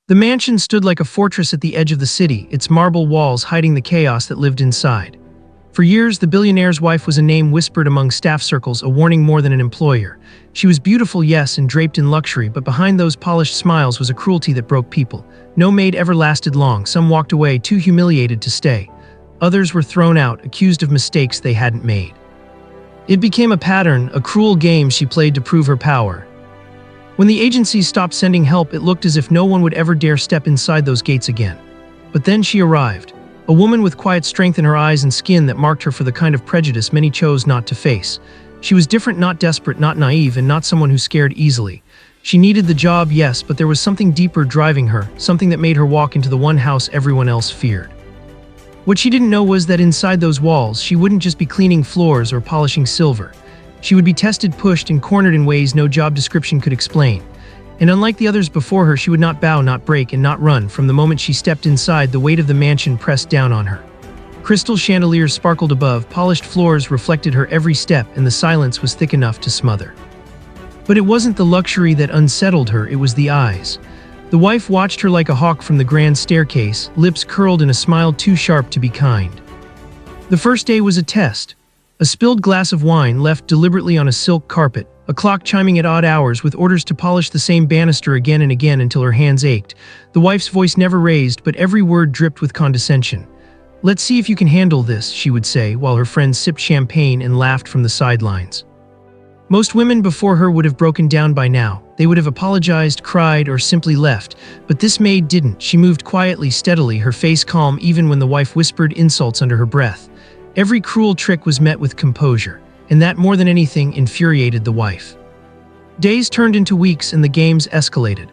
The mansion stood like a fortress at the edge of the city, its marble walls hiding the chaos that lived inside. For years, the billionaire's wife was a name whispered among staff circles, a warning more than an employer. She was beautiful, yes, and draped in luxury, but behind those polished smiles was a cruelty that broke people. No maid ever lasted long. Some walked away, too humiliated to stay. Others were thrown out, accused of mistakes they hadn't made. It became a pattern, a cruel game she played to prove her power. When the agencies stopped sending help, it looked as if no one would ever dare step inside those gates again. But then she arrived. A woman with quiet strength in her eyes and skin that marked her for the kind of prejudice many chose not to face. She was different, not desperate, not naive, and not someone who scared easily. She needed the job, yes, but there was something deeper driving her, something that made her walk into the one house everyone else feared. What she didn't know was that inside those walls, she wouldn't just be cleaning floors or polishing silver. She would be tested, pushed, and cornered in ways no job description could explain. And unlike the others before her, she would not bow, not break, and not run. From the moment she stepped inside, the weight of the mansion pressed down on her. Crystal chandeliers sparkled above, polished floors reflected her every step, and the silence was thick enough to smother. But it wasn't the luxury that unsettled her, it was the eyes. The wife watched her like a hawk from the grand staircase, lips curled in a smile too sharp to be kind. The first day was a test. A spilled glass of wine left deliberately on a silk carpet, a clock chiming at odd hours with orders to polish the same banister again and again until her hands ached. The wife's voice never raised, but every word dripped with condescension. "Let's see if you can handle this," she would say, while her friends sipped champagne and laughed from the sidelines. Most women before her would have broken down by now. They would have apologized, cried, or simply left. But this maid didn't. She moved quietly, steadily, her face calm even when the wife whispered insults under her breath. Every cruel trick was met with composure, and that more than anything infuriated the wife. Days turned into weeks and the games escalated.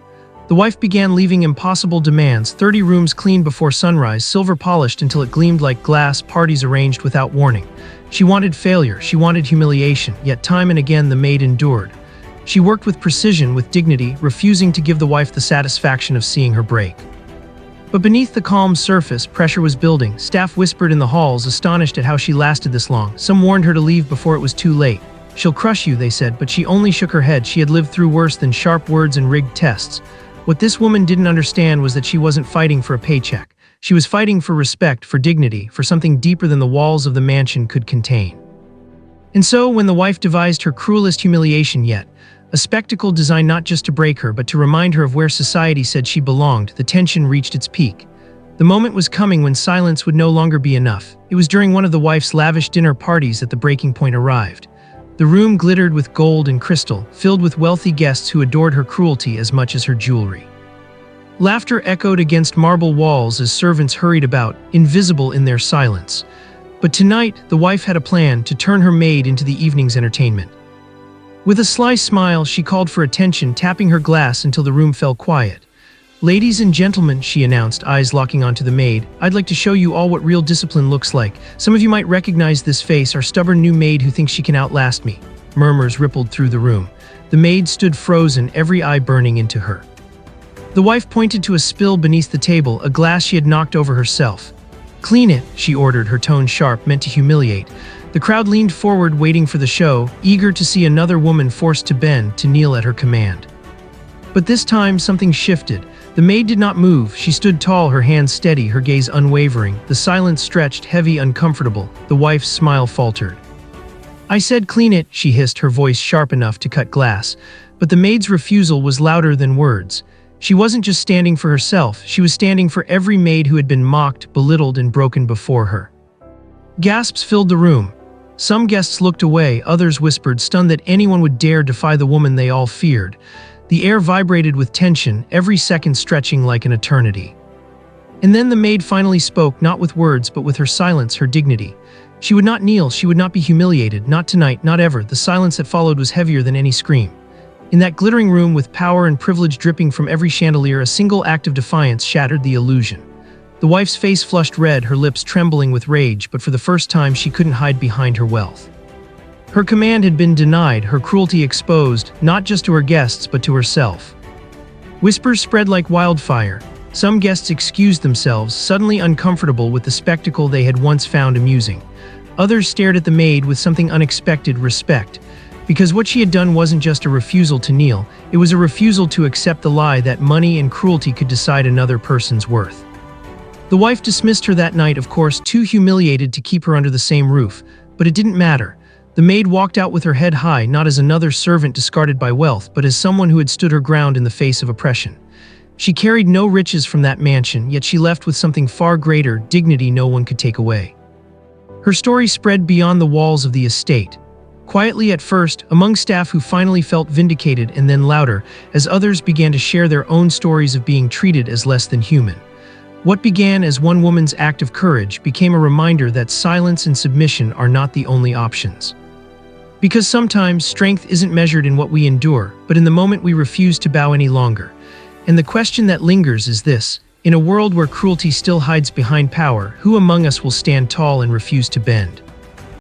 The wife began leaving impossible demands: 30 rooms cleaned before sunrise, silver polished until it gleamed like glass, parties arranged without warning. She wanted failure, she wanted humiliation, yet time and again the maid endured. She worked with precision, with dignity, refusing to give the wife the satisfaction of seeing her break. But beneath the calm surface, pressure was building. Staff whispered in the halls, astonished at how she lasted this long. Some warned her to leave before it was too late. "She'll crush you," they said, but she only shook her head. She had lived through worse than sharp words and rigged tests. What this woman didn't understand was that she wasn't fighting for a paycheck. She was fighting for respect, for dignity, for something deeper than the walls of the mansion could contain. And so, when the wife devised her cruelest humiliation yet, a spectacle designed not just to break her, but to remind her of where society said she belonged, the tension reached its peak. The moment was coming when silence would no longer be enough. It was during one of the wife's lavish dinner parties that the breaking point arrived. The room glittered with gold and crystal, filled with wealthy guests who adored her cruelty as much as her jewelry. Laughter echoed against marble walls as servants hurried about, invisible in their silence. But tonight, the wife had a plan: to turn her maid into the evening's entertainment. With a sly smile, she called for attention, tapping her glass until the room fell quiet. "Ladies and gentlemen," she announced, eyes locking onto the maid, "I'd like to show you all what real discipline looks like. Some of you might recognize this face, our stubborn new maid who thinks she can outlast me." Murmurs rippled through the room. The maid stood frozen, every eye burning into her. The wife pointed to a spill beneath the table, a glass she had knocked over herself. "Clean it," she ordered, her tone sharp, meant to humiliate. The crowd leaned forward, waiting for the show, eager to see another woman forced to bend, to kneel at her command. But this time, something shifted. The maid did not move. She stood tall, her hands steady, her gaze unwavering. The silence stretched, heavy, uncomfortable. The wife's smile faltered. "I said clean it," she hissed, her voice sharp enough to cut glass. But the maid's refusal was louder than words. She wasn't just standing for herself, she was standing for every maid who had been mocked, belittled, and broken before her. Gasps filled the room. Some guests looked away, others whispered, stunned that anyone would dare defy the woman they all feared. The air vibrated with tension, every second stretching like an eternity. And then the maid finally spoke, not with words, but with her silence, her dignity. She would not kneel, she would not be humiliated, not tonight, not ever. The silence that followed was heavier than any scream. In that glittering room, with power and privilege dripping from every chandelier, a single act of defiance shattered the illusion. The wife's face flushed red, her lips trembling with rage, but for the first time she couldn't hide behind her wealth. Her command had been denied, her cruelty exposed, not just to her guests but to herself. Whispers spread like wildfire. Some guests excused themselves, suddenly uncomfortable with the spectacle they had once found amusing. Others stared at the maid with something unexpected: respect. Because what she had done wasn't just a refusal to kneel, it was a refusal to accept the lie that money and cruelty could decide another person's worth. The wife dismissed her that night, of course, too humiliated to keep her under the same roof, but it didn't matter. The maid walked out with her head high, not as another servant discarded by wealth, but as someone who had stood her ground in the face of oppression. She carried no riches from that mansion, yet she left with something far greater, dignity no one could take away. Her story spread beyond the walls of the estate. Quietly at first, among staff who finally felt vindicated, and then louder, as others began to share their own stories of being treated as less than human. What began as one woman's act of courage became a reminder that silence and submission are not the only options. Because sometimes strength isn't measured in what we endure, but in the moment we refuse to bow any longer. And the question that lingers is this: in a world where cruelty still hides behind power, who among us will stand tall and refuse to bend?